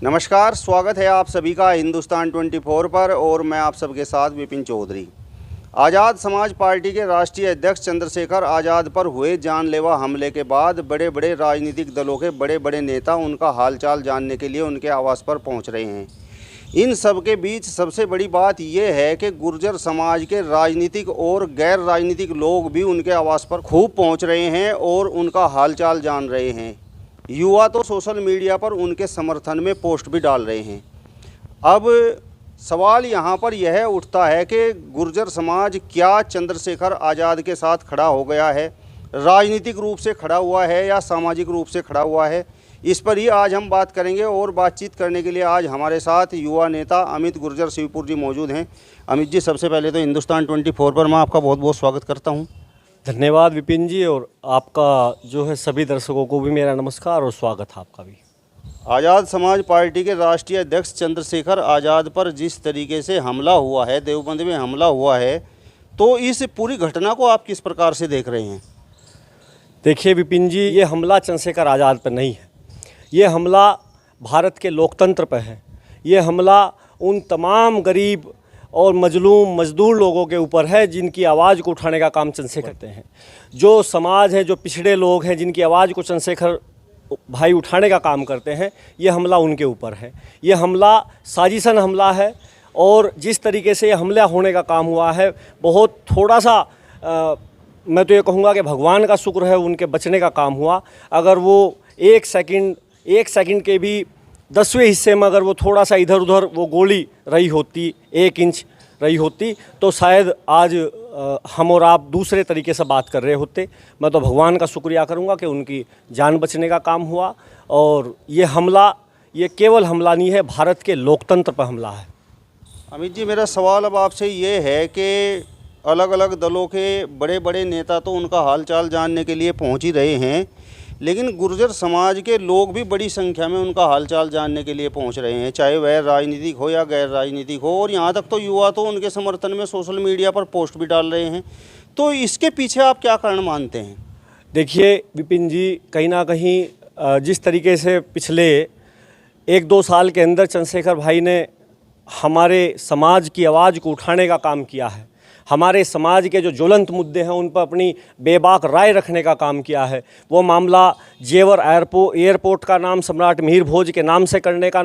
नमस्कार, स्वागत है आप सभी का हिंदुस्तान 24 पर और मैं आप सबके साथ विपिन चौधरी। आज़ाद समाज पार्टी के राष्ट्रीय अध्यक्ष चंद्रशेखर आज़ाद पर हुए जानलेवा हमले के बाद बड़े बड़े राजनीतिक दलों के बड़े बड़े नेता उनका हालचाल जानने के लिए उनके आवास पर पहुंच रहे हैं। इन सब के बीच सबसे बड़ी बात यह है कि गुर्जर समाज के राजनीतिक और गैर राजनीतिक लोग भी उनके आवास पर खूब पहुँच रहे हैं और उनका हालचाल जान रहे हैं। युवा तो सोशल मीडिया पर उनके समर्थन में पोस्ट भी डाल रहे हैं। अब सवाल यहाँ पर यह उठता है कि गुर्जर समाज क्या चंद्रशेखर आज़ाद के साथ खड़ा हो गया है, राजनीतिक रूप से खड़ा हुआ है या सामाजिक रूप से खड़ा हुआ है, इस पर ही आज हम बात करेंगे। और बातचीत करने के लिए आज हमारे साथ युवा नेता अमित गुर्जर शिवपुर जी मौजूद हैं। अमित जी, सबसे पहले तो हिंदुस्तान 24 पर मैं आपका बहुत बहुत स्वागत करता हूँ। धन्यवाद विपिन जी, और आपका जो है सभी दर्शकों को भी मेरा नमस्कार और स्वागत है आपका भी। आज़ाद समाज पार्टी के राष्ट्रीय अध्यक्ष चंद्रशेखर आज़ाद पर जिस तरीके से हमला हुआ है, देवबंद में हमला हुआ है, तो इस पूरी घटना को आप किस प्रकार से देख रहे हैं? देखिए विपिन जी, ये हमला चंद्रशेखर आज़ाद पर नहीं है, ये हमला भारत के लोकतंत्र पर है। ये हमला उन तमाम गरीब और मजलूम मजदूर लोगों के ऊपर है जिनकी आवाज़ को उठाने का काम चंद्रशेखर करते हैं। जो समाज है, जो पिछड़े लोग हैं, जिनकी आवाज़ को चंद्रशेखर भाई उठाने का काम करते हैं, ये हमला उनके ऊपर है। ये हमला साजिशन हमला है और जिस तरीके से ये हमला होने का काम हुआ है, बहुत थोड़ा सा मैं तो ये कहूँगा कि भगवान का शुक्र है उनके बचने का काम हुआ। अगर वो एक सेकंड के भी 10वें हिस्से में अगर वो थोड़ा सा इधर उधर वो गोली रही होती, 1 इंच रही होती, तो शायद आज हम और आप दूसरे तरीके से बात कर रहे होते। मैं तो भगवान का शुक्रिया करूंगा कि उनकी जान बचने का काम हुआ। और ये हमला, ये केवल हमला नहीं है, भारत के लोकतंत्र पर हमला है। अमित जी, मेरा सवाल अब आपसे ये है कि अलग अलग दलों के बड़े बड़े नेता तो उनका हालचाल जानने के लिए पहुंच ही रहे हैं, लेकिन गुर्जर समाज के लोग भी बड़ी संख्या में उनका हालचाल जानने के लिए पहुंच रहे हैं, चाहे वह राजनीतिक हो या गैर राजनीतिक हो। और यहाँ तक तो युवा तो उनके समर्थन में सोशल मीडिया पर पोस्ट भी डाल रहे हैं। तो इसके पीछे आप क्या कारण मानते हैं? देखिए विपिन जी, कहीं ना कहीं जिस तरीके से पिछले 1-2 साल के अंदर चंद्रशेखर भाई ने हमारे समाज की आवाज़ को उठाने का काम किया है, हमारे समाज के जो ज्वलंत मुद्दे हैं उन पर अपनी बेबाक राय रखने का काम किया है। वो मामला जेवर एयरपोर्ट का नाम सम्राट मिहिर भोज के नाम से करने का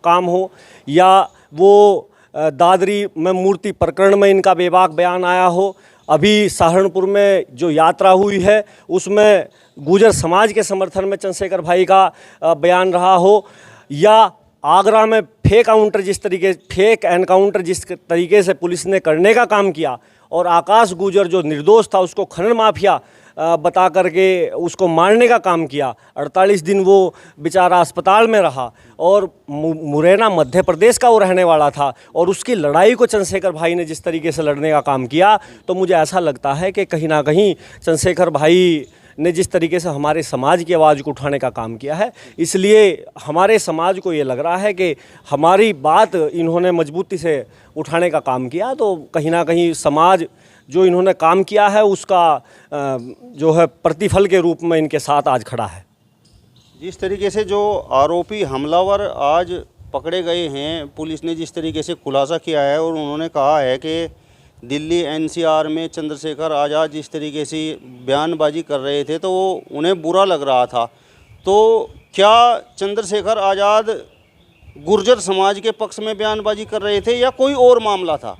काम हो, या वो दादरी में मूर्ति प्रकरण में इनका बेबाक बयान आया हो, अभी सहारनपुर में जो यात्रा हुई है उसमें गुर्जर समाज के समर्थन में चंद्रशेखर भाई का बयान रहा हो, या आगरा में फेक एनकाउंटर जिस तरीके से पुलिस ने करने का काम किया, और आकाश गुर्जर जो निर्दोष था उसको खनन माफिया बता करके उसको मारने का काम किया। 48 दिन वो बेचारा अस्पताल में रहा, और मुरैना मध्य प्रदेश का वो रहने वाला था, और उसकी लड़ाई को चंद्रशेखर भाई ने जिस तरीके से लड़ने का काम किया, तो मुझे ऐसा लगता है कि कहीं ना कहीं चंद्रशेखर भाई ने जिस तरीके से हमारे समाज की आवाज़ को उठाने का काम किया है, इसलिए हमारे समाज को ये लग रहा है कि हमारी बात इन्होंने मजबूती से उठाने का काम किया। तो कहीं ना कहीं समाज जो इन्होंने काम किया है उसका जो है प्रतिफल के रूप में इनके साथ आज खड़ा है। जिस तरीके से जो आरोपी हमलावर आज पकड़े गए हैं, पुलिस ने जिस तरीके से खुलासा किया है और उन्होंने कहा है कि दिल्ली एनसीआर में चंद्रशेखर आज़ाद जिस तरीके से बयानबाजी कर रहे थे तो वो उन्हें बुरा लग रहा था, तो क्या चंद्रशेखर आज़ाद गुर्जर समाज के पक्ष में बयानबाजी कर रहे थे या कोई और मामला था?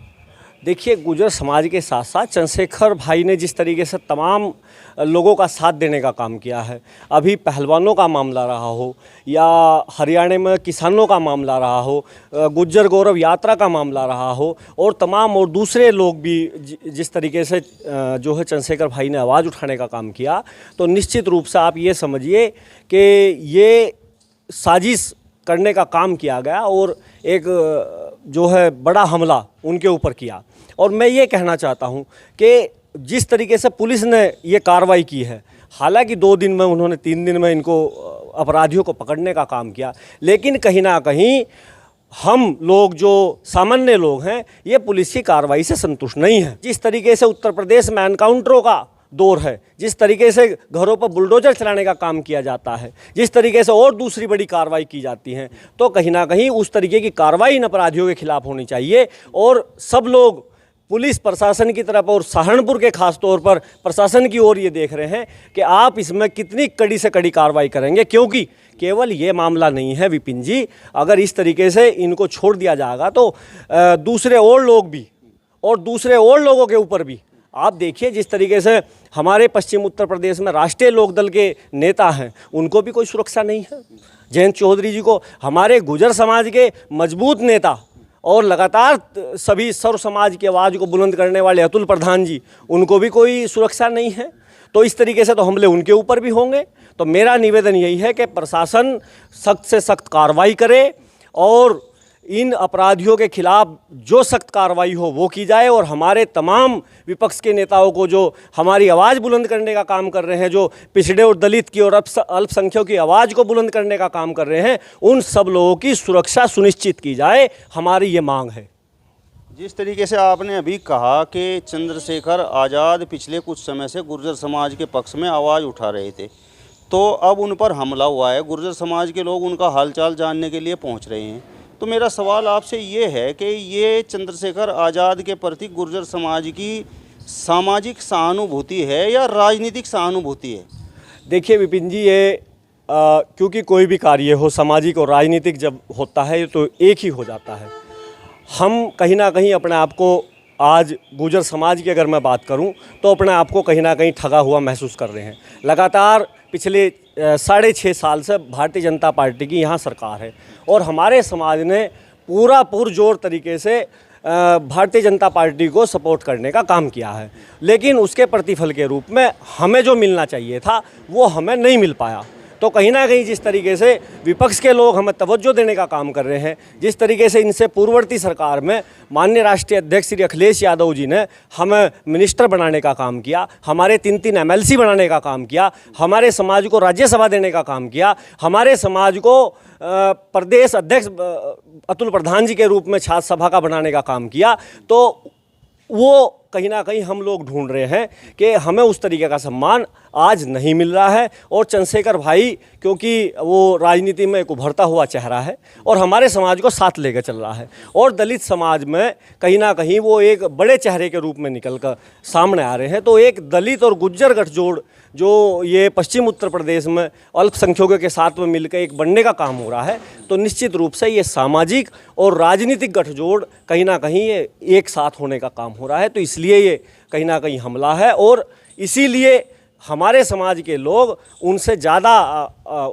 देखिए, गुर्जर समाज के साथ साथ चंद्रशेखर भाई ने जिस तरीके से तमाम लोगों का साथ देने का काम किया है, अभी पहलवानों का मामला रहा हो या हरियाणा में किसानों का मामला रहा हो, गुर्जर गौरव यात्रा का मामला रहा हो, और तमाम और दूसरे लोग भी जिस तरीके से जो है चंद्रशेखर भाई ने आवाज़ उठाने का काम किया, तो निश्चित रूप से आप ये समझिए कि ये साजिश करने का काम किया गया और एक जो है बड़ा हमला उनके ऊपर किया। और मैं ये कहना चाहता हूँ कि जिस तरीके से पुलिस ने ये कार्रवाई की है, हालांकि 2 दिन में उन्होंने 3 दिन में इनको अपराधियों को पकड़ने का काम किया, लेकिन कहीं ना कहीं हम लोग जो सामान्य लोग हैं ये पुलिस की कार्रवाई से संतुष्ट नहीं हैं। जिस तरीके से उत्तर प्रदेश में एनकाउंटरों का दौर है, जिस तरीके से घरों पर बुलडोजर चलाने का काम किया जाता है, जिस तरीके से और दूसरी बड़ी कार्रवाई की जाती है, तो कहीं ना कहीं उस तरीके की कार्रवाई इन अपराधियों के खिलाफ होनी चाहिए। और सब लोग पुलिस प्रशासन की तरफ और सहारनपुर के खास तौर पर प्रशासन की ओर ये देख रहे हैं कि आप इसमें कितनी कड़ी से कड़ी कार्रवाई करेंगे, क्योंकि केवल ये मामला नहीं है विपिन जी, अगर इस तरीके से इनको छोड़ दिया जाएगा तो दूसरे और लोग भी और दूसरे और लोगों के ऊपर भी, आप देखिए जिस तरीके से हमारे पश्चिम उत्तर प्रदेश में राष्ट्रीय लोकदल के नेता हैं, उनको भी कोई सुरक्षा नहीं है। जयंत चौधरी जी को, हमारे गुर्जर समाज के मजबूत नेता और लगातार सभी सर्व समाज की आवाज़ को बुलंद करने वाले अतुल प्रधान जी, उनको भी कोई सुरक्षा नहीं है। तो इस तरीके से तो हमले उनके ऊपर भी होंगे। तो मेरा निवेदन यही है कि प्रशासन सख्त से सख्त कार्रवाई करे और इन अपराधियों के खिलाफ जो सख्त कार्रवाई हो वो की जाए, और हमारे तमाम विपक्ष के नेताओं को जो हमारी आवाज़ बुलंद करने का काम कर रहे हैं, जो पिछड़े और दलित की और अल्पसंख्यकों की आवाज़ को बुलंद करने का काम कर रहे हैं, उन सब लोगों की सुरक्षा सुनिश्चित की जाए, हमारी ये मांग है। जिस तरीके से आपने अभी कहा कि चंद्रशेखर आज़ाद पिछले कुछ समय से गुर्जर समाज के पक्ष में आवाज़ उठा रहे थे, तो अब उन पर हमला हुआ है, गुर्जर समाज के लोग उनका हालचाल जानने के लिए पहुंच रहे हैं। तो मेरा सवाल आपसे ये है कि ये चंद्रशेखर आज़ाद के प्रति गुर्जर समाज की सामाजिक सहानुभूति है या राजनीतिक सहानुभूति है? देखिए विपिन जी, ये क्योंकि कोई भी कार्य हो सामाजिक और राजनीतिक जब होता है तो एक ही हो जाता है। हम कहीं ना कहीं अपने आप को, आज गुर्जर समाज की अगर मैं बात करूं, तो अपने आप को कहीं ना कहीं ठगा हुआ महसूस कर रहे हैं। लगातार पिछले 6.5 साल से भारतीय जनता पार्टी की यहाँ सरकार है और हमारे समाज ने पूरा पुरजोर तरीके से भारतीय जनता पार्टी को सपोर्ट करने का काम किया है, लेकिन उसके प्रतिफल के रूप में हमें जो मिलना चाहिए था वो हमें नहीं मिल पाया। तो कहीं ना कहीं जिस तरीके से विपक्ष के लोग हमें तवज्जो देने का काम कर रहे हैं, जिस तरीके से इनसे पूर्ववर्ती सरकार में माननीय राष्ट्रीय अध्यक्ष श्री अखिलेश यादव जी ने हमें मिनिस्टर बनाने का काम किया, हमारे 3 MLC बनाने का काम किया, हमारे समाज को राज्यसभा देने का काम किया, हमारे समाज को प्रदेश अध्यक्ष अतुल प्रधान जी के रूप में छात्र सभा का बनाने का काम किया, तो वो कहीं ना कहीं हम लोग ढूंढ रहे हैं कि हमें उस तरीके का सम्मान आज नहीं मिल रहा है। और चंद्रशेखर भाई, क्योंकि वो राजनीति में एक उभरता हुआ चेहरा है और हमारे समाज को साथ लेकर चल रहा है, और दलित समाज में कहीं ना कहीं वो एक बड़े चेहरे के रूप में निकल कर सामने आ रहे हैं। तो एक दलित और गुर्जर गठजोड़ जो ये पश्चिम उत्तर प्रदेश में अल्पसंख्यकों के साथ में मिलकर एक बनने का काम हो रहा है, तो निश्चित रूप से ये सामाजिक और राजनीतिक गठजोड़ कहीं ना कहीं ये एक साथ होने का काम हो रहा है। तो इसलिए ये कहीं ना कहीं हमला है, और इसीलिए हमारे समाज के लोग उनसे ज़्यादा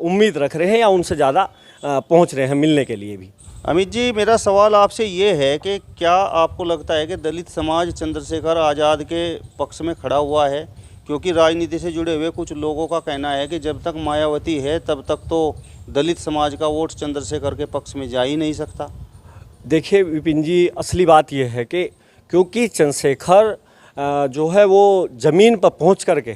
उम्मीद रख रहे हैं या उनसे ज़्यादा पहुंच रहे हैं मिलने के लिए भी। अमित जी, मेरा सवाल आपसे ये है कि क्या आपको लगता है कि दलित समाज चंद्रशेखर आज़ाद के पक्ष में खड़ा हुआ है? क्योंकि राजनीति से जुड़े हुए कुछ लोगों का कहना है कि जब तक मायावती है तब तक तो दलित समाज का वोट चंद्रशेखर के पक्ष में जा ही नहीं सकता। देखिए विपिन जी, असली बात यह है कि क्योंकि चंद्रशेखर जो है वो ज़मीन पर पहुंच करके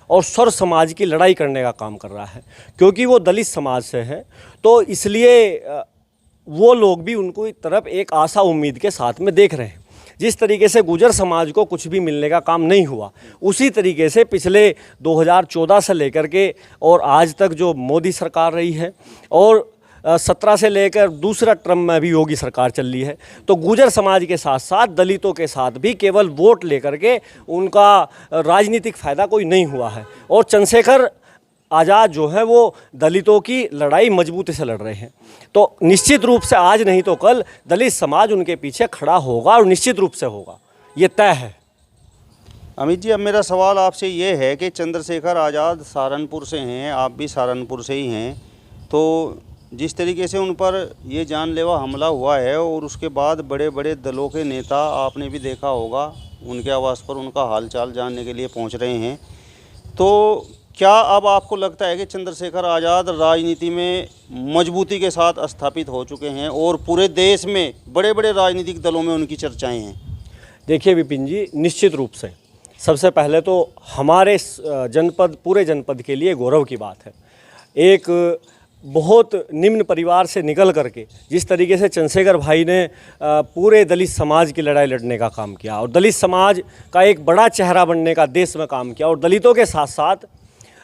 और सर्व समाज की लड़ाई करने का काम कर रहा है, क्योंकि वो दलित समाज से है, तो इसलिए वो लोग भी उनको एक तरफ एक आशा उम्मीद के साथ में देख रहे हैं। जिस तरीके से गुर्जर समाज को कुछ भी मिलने का काम नहीं हुआ, उसी तरीके से पिछले 2014 से लेकर के और आज तक जो मोदी सरकार रही है, और 17 से लेकर दूसरा टर्म में भी योगी सरकार चल रही है, तो गुर्जर समाज के साथ साथ दलितों के साथ भी केवल वोट लेकर के उनका राजनीतिक फ़ायदा कोई नहीं हुआ है। और चंद्रशेखर आज़ाद जो है वो दलितों की लड़ाई मजबूती से लड़ रहे हैं, तो निश्चित रूप से आज नहीं तो कल दलित समाज उनके पीछे खड़ा होगा, और निश्चित रूप से होगा, ये तय है। अमित जी, अब मेरा सवाल आपसे ये है कि चंद्रशेखर आज़ाद सहारनपुर से हैं, आप भी सहारनपुर से ही हैं, तो जिस तरीके से उन पर ये जानलेवा हमला हुआ है और उसके बाद बड़े बड़े दलों के नेता, आपने भी देखा होगा, उनके आवास पर उनका हालचाल जानने के लिए पहुंच रहे हैं, तो क्या अब आपको लगता है कि चंद्रशेखर आज़ाद राजनीति में मजबूती के साथ स्थापित हो चुके हैं और पूरे देश में बड़े बड़े राजनीतिक दलों में उनकी चर्चाएं हैं? देखिए विपिन जी, निश्चित रूप से सबसे पहले तो हमारे जनपद, पूरे जनपद के लिए गौरव की बात है। एक बहुत निम्न परिवार से निकल करके जिस तरीके से चंद्रशेखर भाई ने पूरे दलित समाज की लड़ाई लड़ने का काम किया और दलित समाज का एक बड़ा चेहरा बनने का देश में काम किया और दलितों के साथ साथ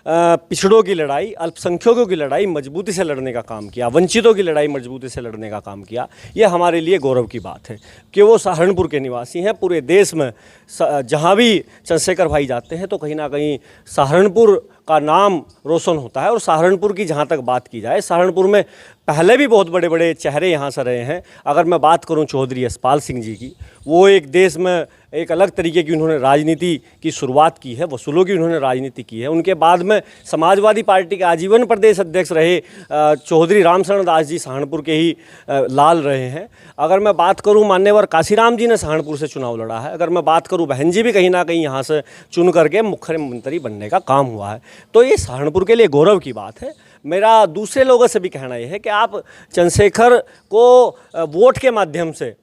पिछड़ों की लड़ाई, अल्पसंख्यकों की लड़ाई मजबूती से लड़ने का काम किया, वंचितों की लड़ाई मजबूती से लड़ने का काम किया। ये हमारे लिए गौरव की बात है कि वो सहारनपुर के निवासी हैं। पूरे देश में जहाँ भी चंद्रशेखर भाई जाते हैं तो कहीं ना कहीं सहारनपुर का नाम रोशन होता है। और सहारनपुर की जहाँ तक बात की जाए, सहारनपुर में पहले भी बहुत बड़े बड़े चेहरे यहाँ से रहे हैं। अगर मैं बात करूँ चौधरी यशपाल सिंह जी की, वो एक देश में एक अलग तरीके की उन्होंने राजनीति की शुरुआत की है, वसूलों की उन्होंने राजनीति की है। उनके बाद में समाजवादी पार्टी के आजीवन प्रदेश अध्यक्ष रहे चौधरी रामशरण दास जी सहारनपुर के ही लाल रहे हैं। अगर मैं बात करूं मान्यवर काशीराम जी ने सहारनपुर से चुनाव लड़ा है। अगर मैं बात करूं बहन जी भी कहीं ना कहीं यहाँ से चुन करके मुख्यमंत्री बनने का काम हुआ है। तो ये सहारनपुर के लिए गौरव की बात है। मेरा दूसरे लोगों से भी कहना यह है कि आप चंद्रशेखर को वोट के माध्यम से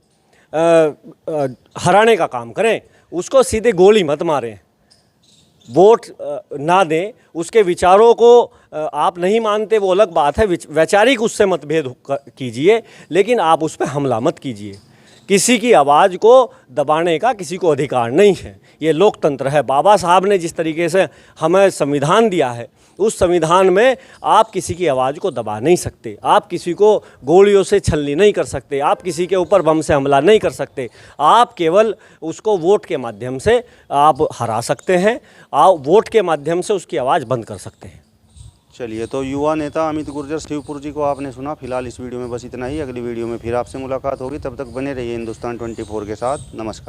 हराने का काम करें, उसको सीधे गोली मत मारें, वोट ना दें। उसके विचारों को आप नहीं मानते वो अलग बात है, वैचारिक उससे मतभेद कीजिए, लेकिन आप उस पर हमला मत कीजिए। किसी की आवाज़ को दबाने का किसी को अधिकार नहीं है। ये लोकतंत्र है। बाबा साहब ने जिस तरीके से हमें संविधान दिया है, उस संविधान में आप किसी की आवाज़ को दबा नहीं सकते, आप किसी को गोलियों से छलनी नहीं कर सकते, आप किसी के ऊपर बम से हमला नहीं कर सकते। आप केवल उसको वोट के माध्यम से आप हरा सकते हैं, आप वोट के माध्यम से उसकी आवाज़ बंद कर सकते हैं। चलिए, तो युवा नेता अमित गुर्जर शिवपुर जी को आपने सुना। फिलहाल इस वीडियो में बस इतना ही। अगली वीडियो में फिर आपसे मुलाकात होगी। तब तक बने रहिए हिंदुस्तान 24 के साथ। नमस्कार।